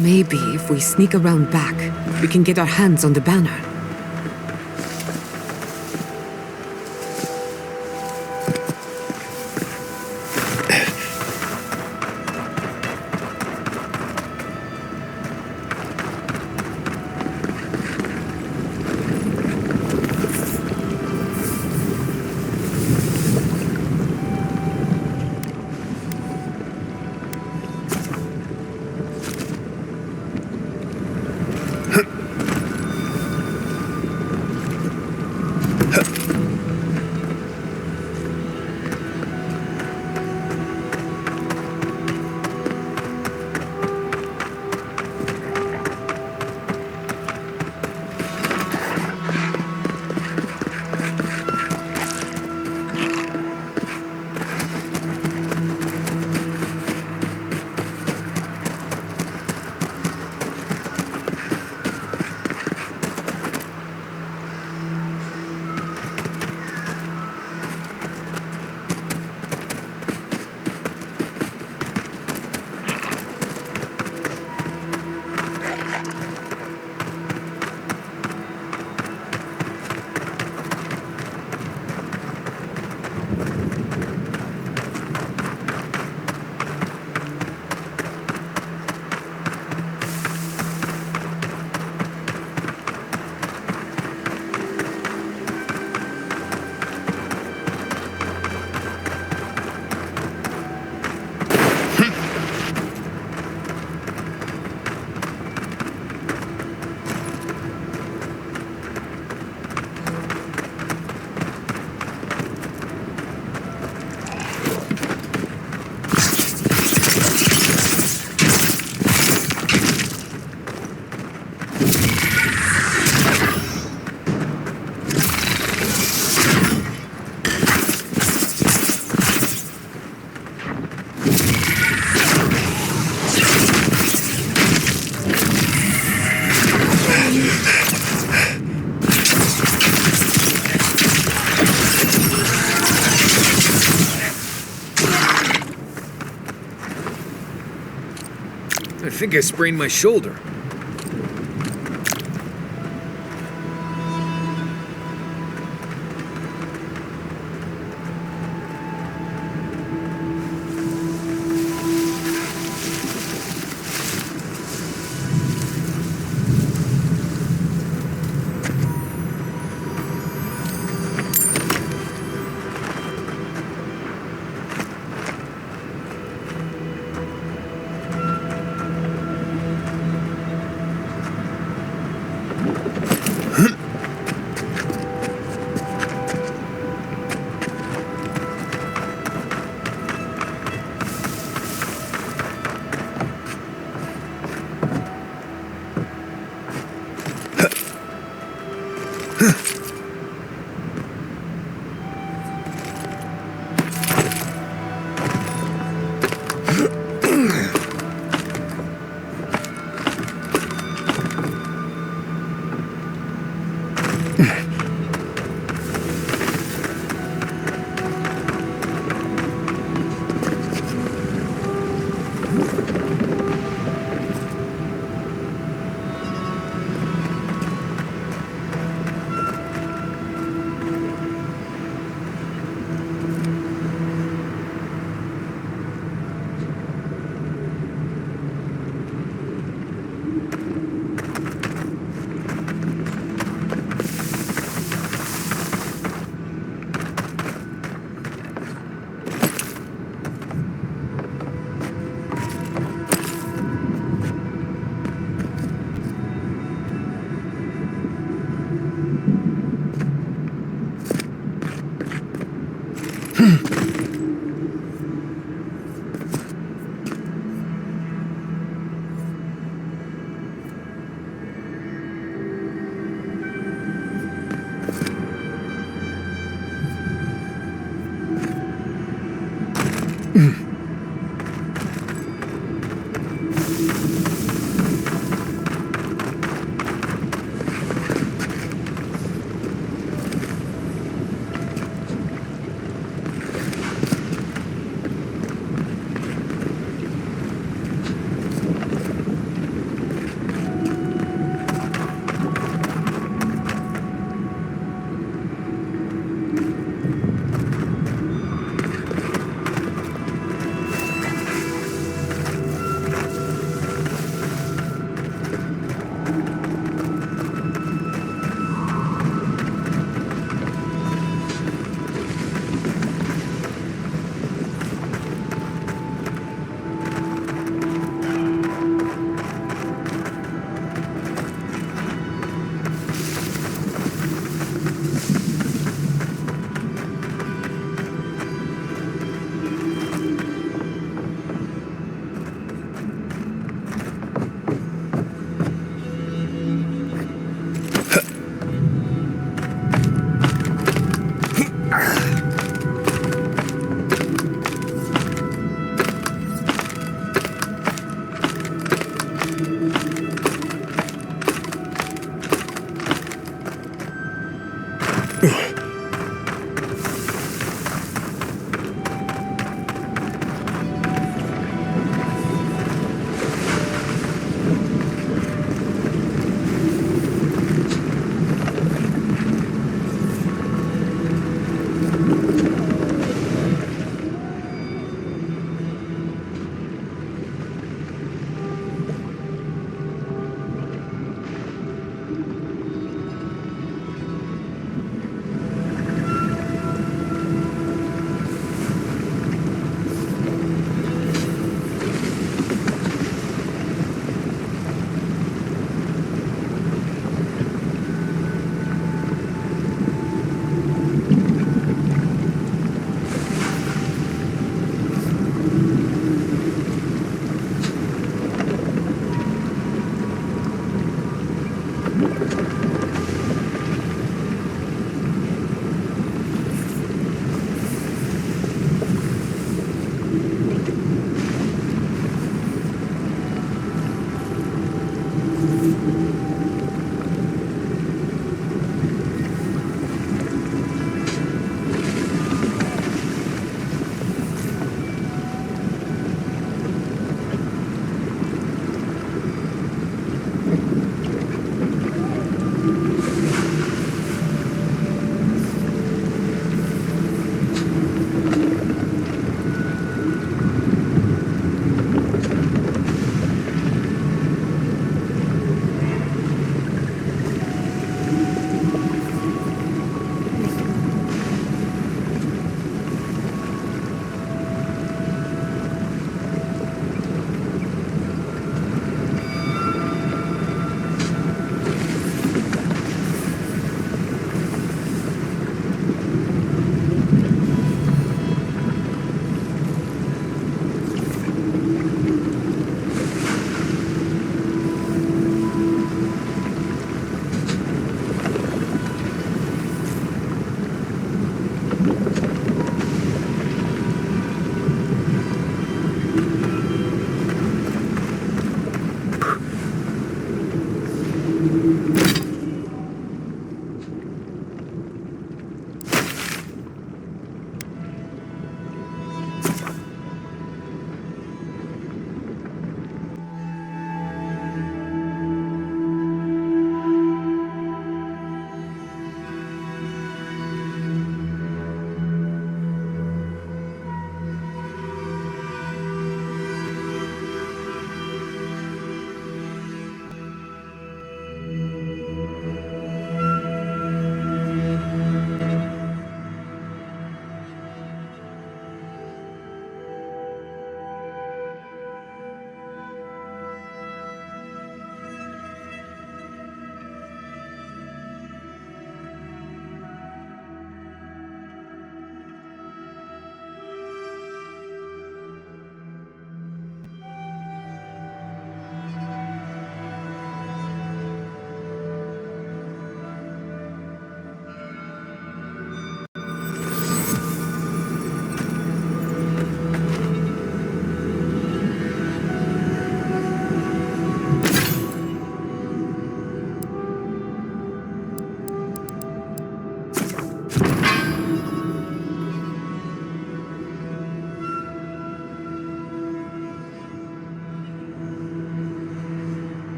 Maybe if we sneak around back, we can get our hands on the banner. I think I sprained my shoulder.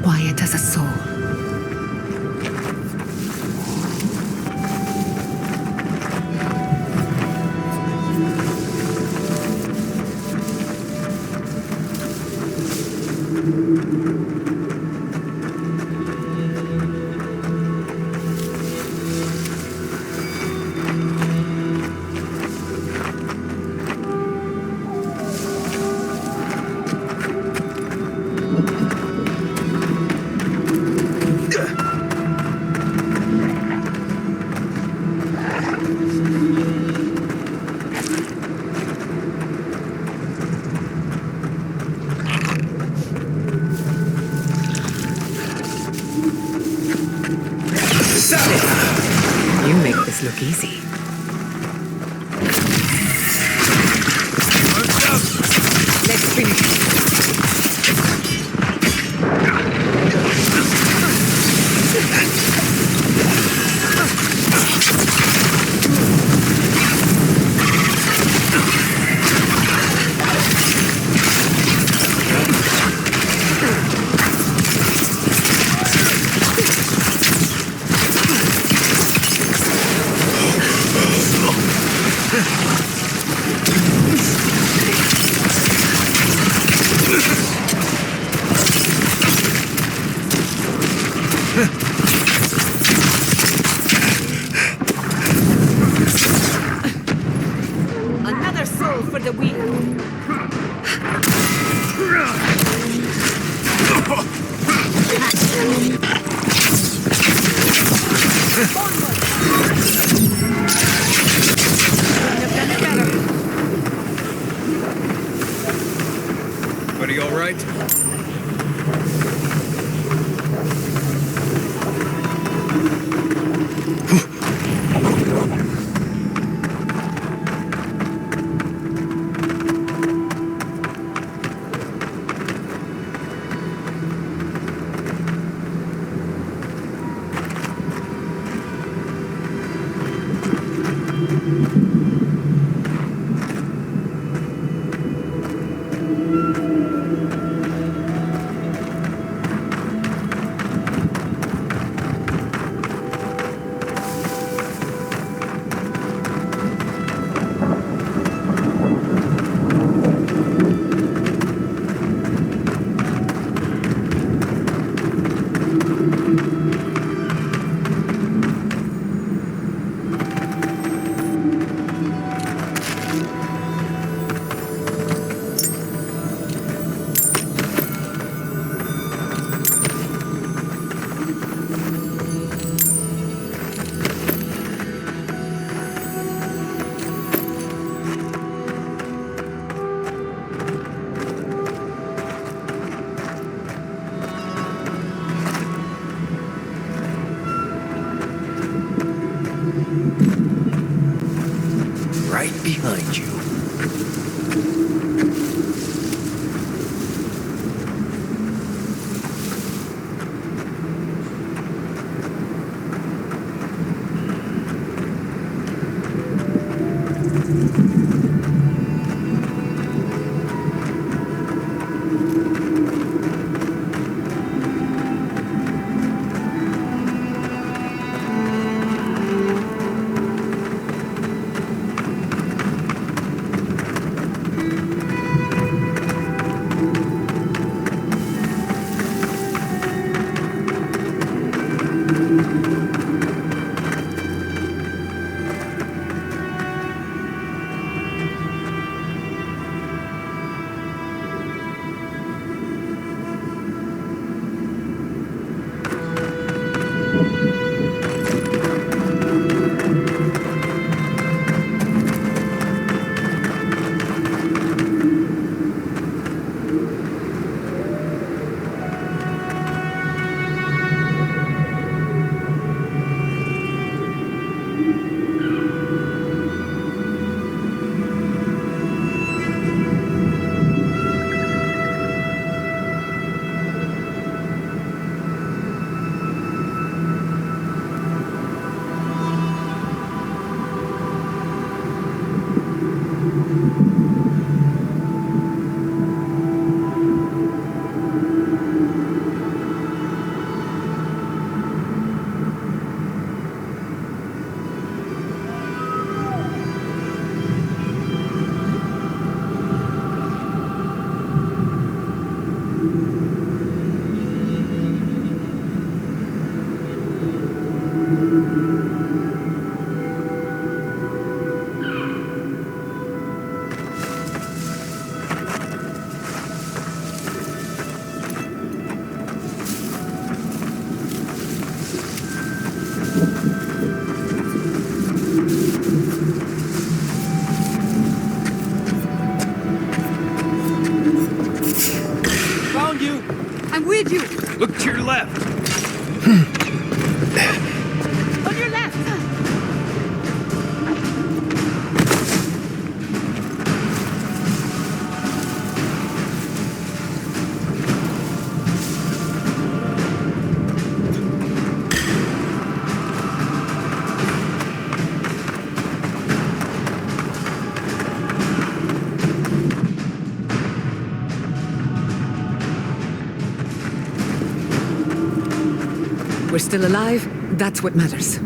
quiet as a soul. You make this look easy. Let's finish. To your left. On your left! We're still alive. That's what matters.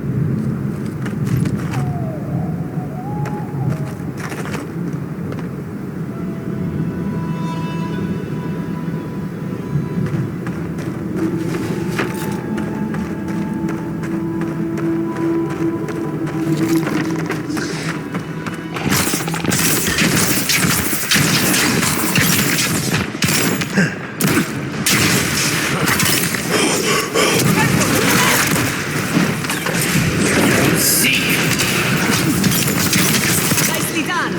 Nicely done!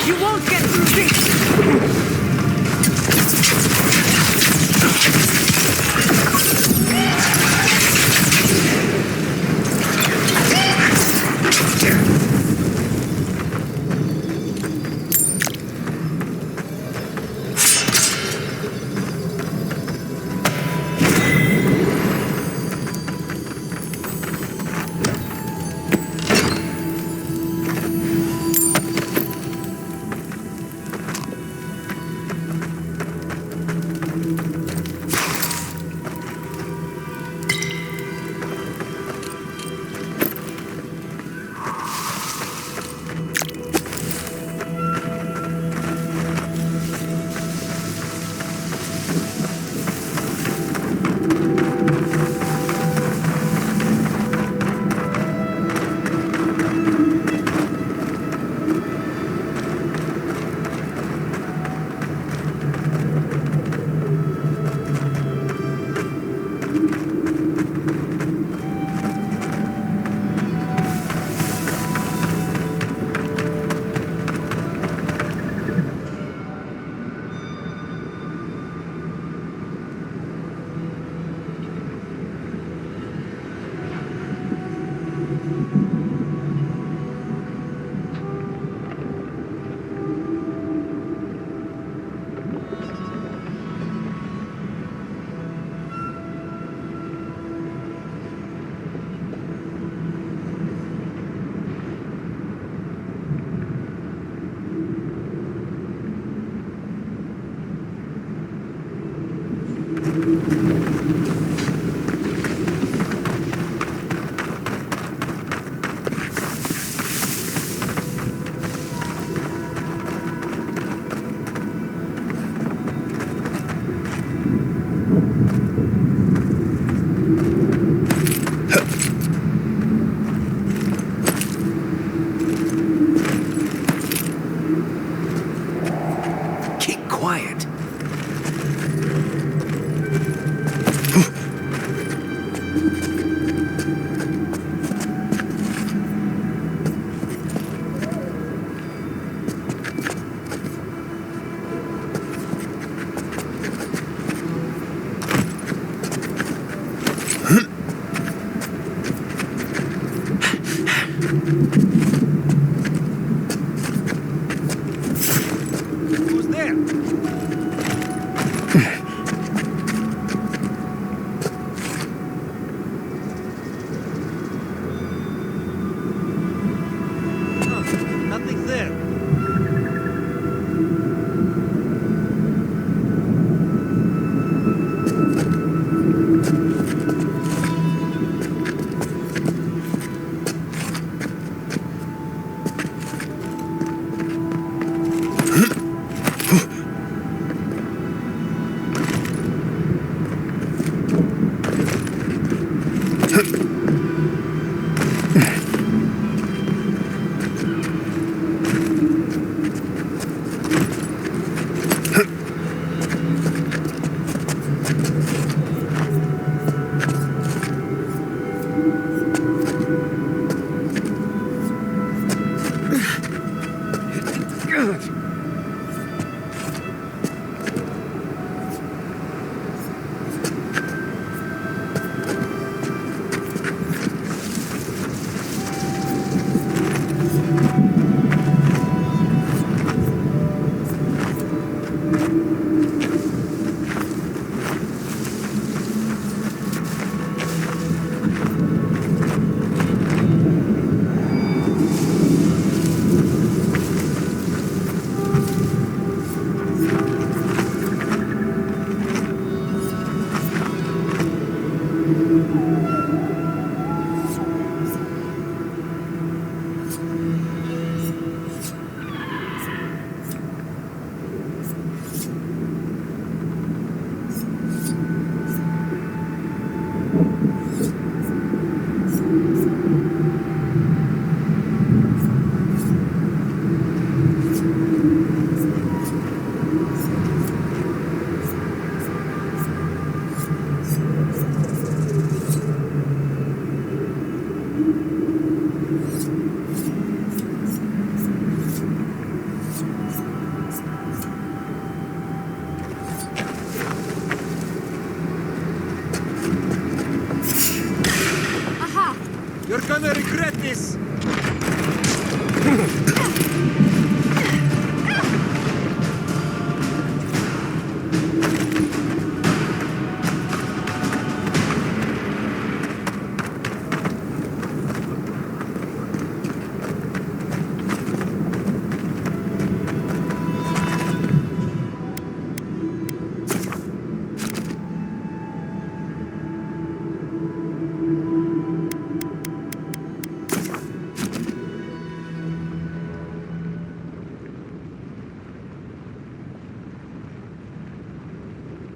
You won't get through this!